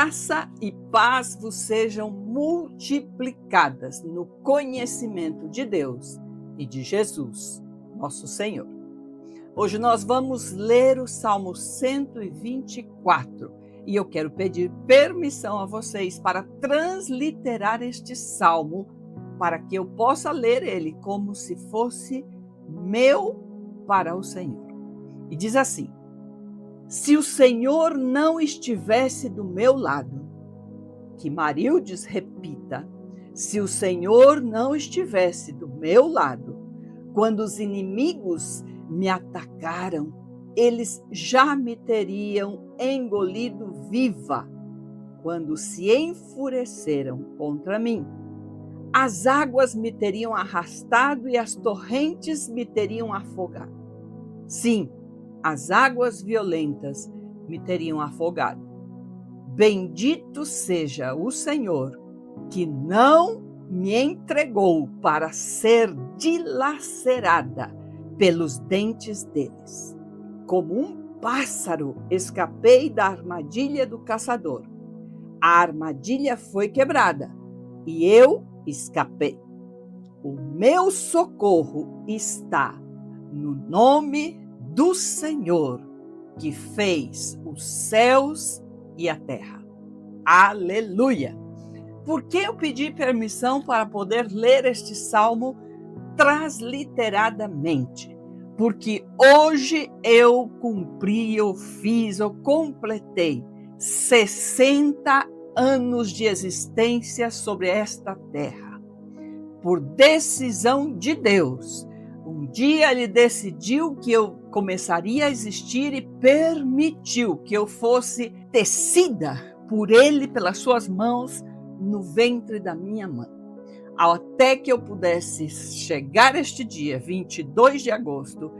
Graça e paz vos sejam multiplicadas no conhecimento de Deus e de Jesus, nosso Senhor. Hoje nós vamos ler o Salmo 124 e eu quero pedir permissão a vocês para transliterar este salmo para que eu possa ler ele como se fosse meu para o Senhor. E diz assim: se o Senhor não estivesse do meu lado, que Marildes repita, se o Senhor não estivesse do meu lado, quando os inimigos me atacaram, eles já me teriam engolido viva, quando se enfureceram contra mim. As águas me teriam arrastado e as torrentes me teriam afogado. Sim, as águas violentas me teriam afogado. Bendito seja o Senhor, que não me entregou para ser dilacerada pelos dentes deles. Como um pássaro, escapei da armadilha do caçador. A armadilha foi quebrada e eu escapei. O meu socorro está no nome do Senhor, que fez os céus e a terra. Aleluia! Por que eu pedi permissão para poder ler este salmo transliteradamente? Porque hoje eu completei 60 anos de existência sobre esta terra. Por decisão de Deus, um dia ele decidiu que eu começaria a existir e permitiu que eu fosse tecida por ele, pelas suas mãos, no ventre da minha mãe. Até que eu pudesse chegar este dia, 22 de agosto,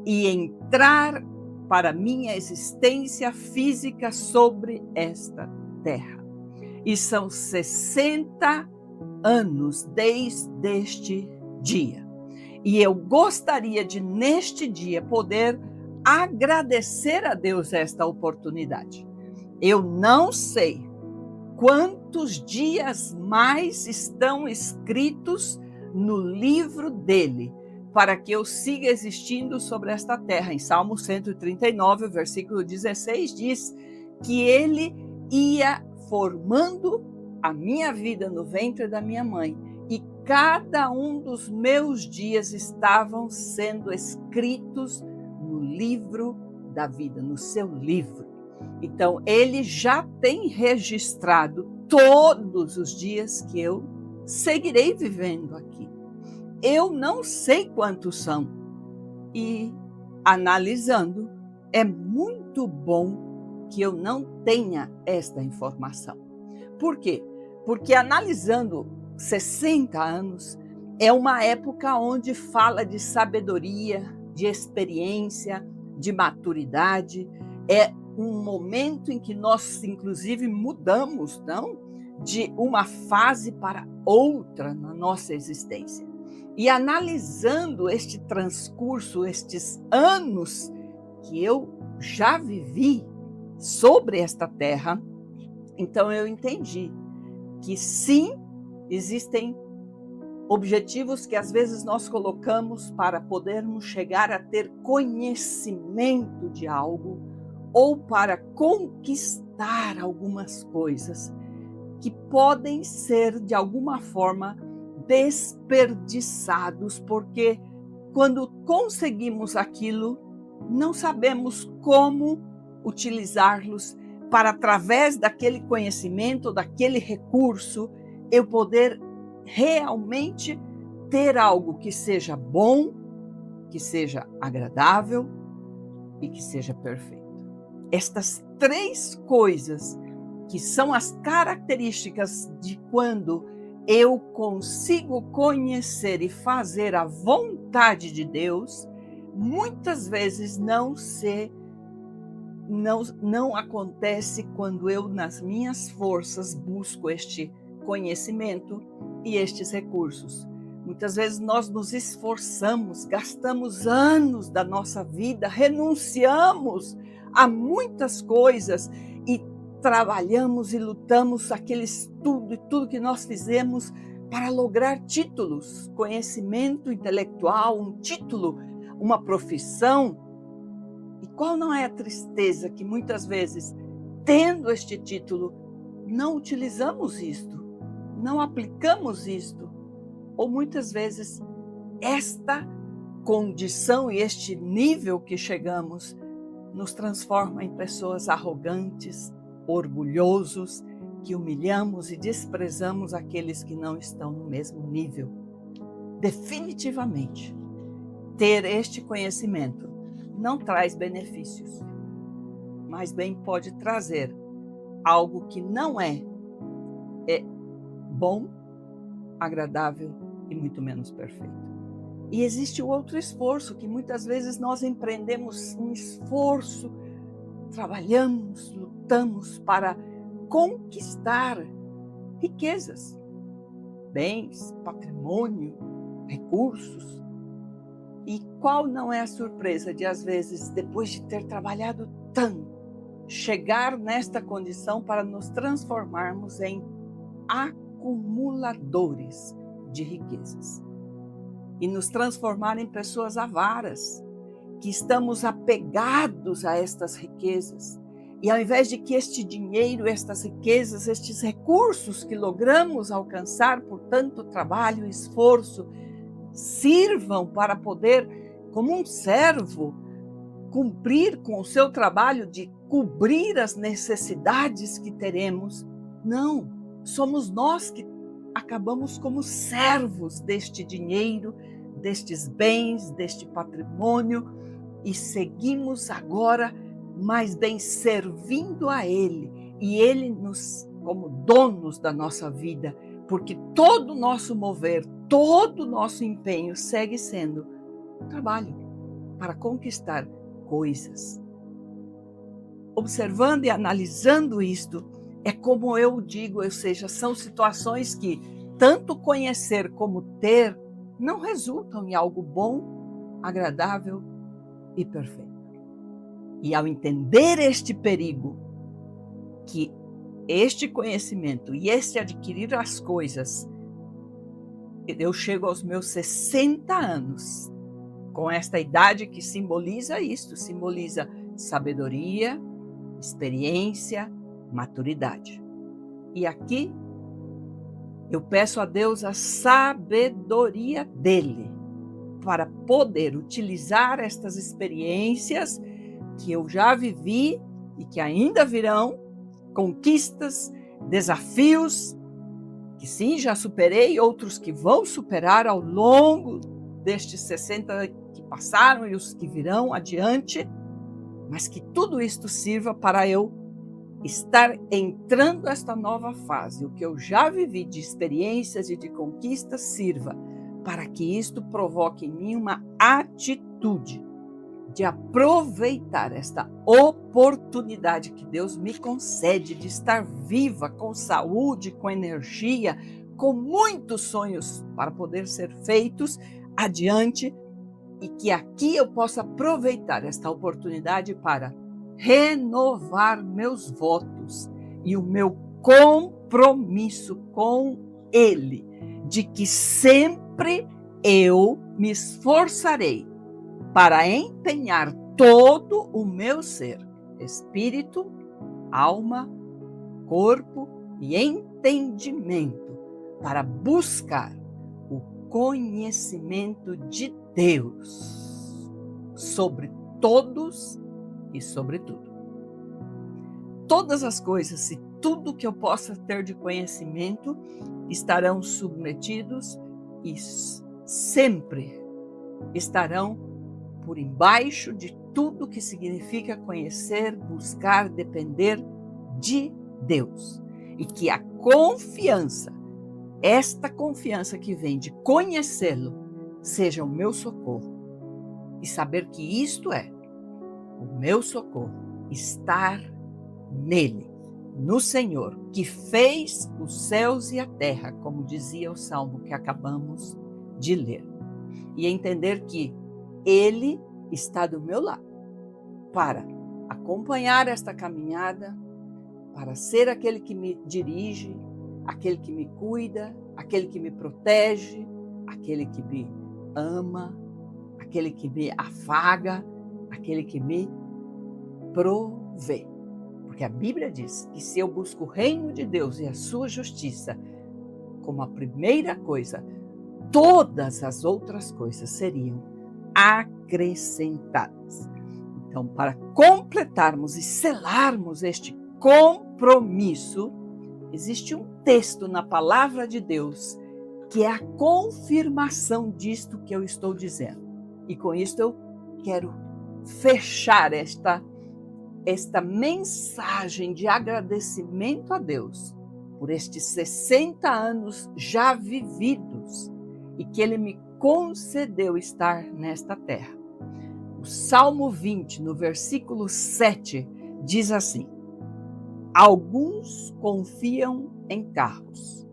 e entrar para minha existência física sobre esta terra. E são 60 anos desde este dia. E eu gostaria de, neste dia, poder agradecer a Deus esta oportunidade. Eu não sei quantos dias mais estão escritos no livro dele para que eu siga existindo sobre esta terra. Em Salmo 139, versículo 16, diz que ele ia formando a minha vida no ventre da minha mãe e cada um dos meus dias estavam sendo escritos no livro da vida, no seu livro. Então, ele já tem registrado todos os dias que eu seguirei vivendo aqui. Eu não sei quantos são. E, analisando, é muito bom que eu não tenha esta informação. Por quê? Porque analisando 60 anos, é uma época onde fala de sabedoria, de experiência, de maturidade. É um momento em que nós, inclusive, mudamos, não? De uma fase para outra na nossa existência. E analisando este transcurso, estes anos que eu já vivi sobre esta terra, então eu entendi que sim, existem objetivos que às vezes nós colocamos para podermos chegar a ter conhecimento de algo ou para conquistar algumas coisas que podem ser, de alguma forma, desperdiçados, porque quando conseguimos aquilo, não sabemos como utilizá-los para, através daquele conhecimento, daquele recurso, eu poder realmente ter algo que seja bom, que seja agradável e que seja perfeito. Estas três coisas que são as características de quando eu consigo conhecer e fazer a vontade de Deus, muitas vezes não acontece quando eu, nas minhas forças, busco este conhecimento e estes recursos. Muitas vezes nós nos esforçamos, gastamos anos da nossa vida, renunciamos a muitas coisas e trabalhamos e lutamos aquele estudo e tudo que nós fizemos para lograr títulos, conhecimento intelectual, um título, uma profissão. E qual não é a tristeza que muitas vezes, tendo este título, não utilizamos isto, não aplicamos isto, ou muitas vezes esta condição e este nível que chegamos nos transforma em pessoas arrogantes, orgulhosos, que humilhamos e desprezamos aqueles que não estão no mesmo nível. Definitivamente, ter este conhecimento não traz benefícios, mas bem pode trazer algo que não é bom, agradável e muito menos perfeito. E existe o outro esforço, que muitas vezes nós empreendemos um esforço, trabalhamos, lutamos para conquistar riquezas, bens, patrimônio, recursos. E qual não é a surpresa de, às vezes, depois de ter trabalhado tanto, chegar nesta condição para nos transformarmos em acumuladores de riquezas e nos transformar em pessoas avaras, que estamos apegados a estas riquezas. E ao invés de que este dinheiro, estas riquezas, estes recursos que logramos alcançar por tanto trabalho e esforço, sirvam para poder, como um servo, cumprir com o seu trabalho de cobrir as necessidades que teremos. Não, somos nós que acabamos como servos deste dinheiro, destes bens, deste patrimônio, e seguimos agora mais bem servindo a Ele, e Ele nos como donos da nossa vida, porque todo o nosso mover, todo o nosso empenho segue sendo trabalho para conquistar coisas. Observando e analisando isto, é como eu digo, ou seja, são situações que tanto conhecer como ter não resultam em algo bom, agradável e perfeito. E ao entender este perigo, que este conhecimento e este adquirir as coisas, eu chego aos meus 60 anos, com esta idade que simboliza isto, simboliza sabedoria, experiência, maturidade. E aqui eu peço a Deus a sabedoria dele para poder utilizar estas experiências que eu já vivi e que ainda virão, conquistas, desafios, que sim, já superei, outros que vão superar ao longo destes 60 que passaram e os que virão adiante, mas que tudo isto sirva para eu estar entrando nesta nova fase. O que eu já vivi de experiências e de conquistas sirva para que isto provoque em mim uma atitude de aproveitar esta oportunidade que Deus me concede de estar viva, com saúde, com energia, com muitos sonhos para poder ser feitos adiante, e que aqui eu possa aproveitar esta oportunidade para renovar meus votos e o meu compromisso com Ele, de que sempre eu me esforçarei para empenhar todo o meu ser, espírito, alma, corpo e entendimento, para buscar o conhecimento de Deus sobre todos e sobre tudo. Todas as coisas e tudo que eu possa ter de conhecimento estarão submetidos e sempre estarão por embaixo de tudo que significa conhecer, buscar, depender de Deus. E que a confiança, esta confiança que vem de conhecê-lo, seja o meu socorro. E saber que isto é o meu socorro, estar nele, no Senhor, que fez os céus e a terra, como dizia o salmo que acabamos de ler. E entender que Ele está do meu lado para acompanhar esta caminhada, para ser aquele que me dirige, aquele que me cuida, aquele que me protege, aquele que me ama, aquele que me afaga, aquele que me provê. Porque a Bíblia diz que se eu busco o reino de Deus e a sua justiça como a primeira coisa, todas as outras coisas seriam acrescentadas. Então, para completarmos e selarmos este compromisso, existe um texto na palavra de Deus que é a confirmação disto que eu estou dizendo. E com isto eu quero fechar esta mensagem de agradecimento a Deus por estes 60 anos já vividos e que Ele me concedeu estar nesta terra. O Salmo 20, no versículo 7, diz assim: alguns confiam em carros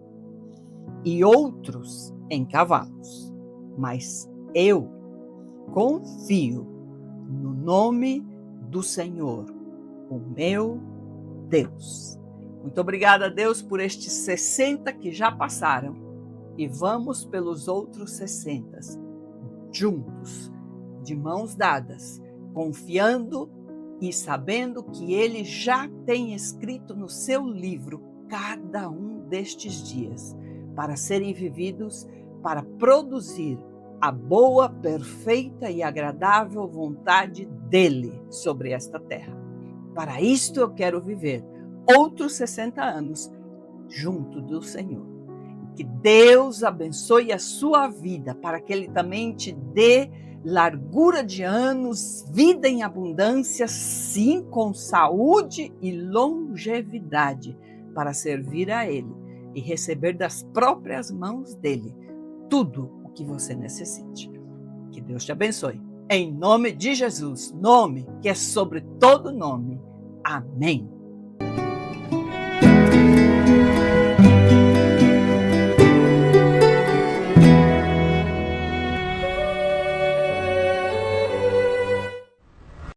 e outros em cavalos, mas eu confio no nome do Senhor, o meu Deus. Muito obrigada, Deus, por estes 60 que já passaram e vamos pelos outros 60, juntos, de mãos dadas, confiando e sabendo que Ele já tem escrito no seu livro cada um destes dias para serem vividos, para produzir a boa, perfeita e agradável vontade dEle sobre esta terra. Para isto eu quero viver outros 60 anos junto do Senhor. Que Deus abençoe a sua vida para que Ele também te dê largura de anos, vida em abundância, sim, com saúde e longevidade, para servir a Ele e receber das próprias mãos dEle tudo o que você necessite. Que Deus te abençoe. Em nome de Jesus, nome que é sobre todo nome. Amém.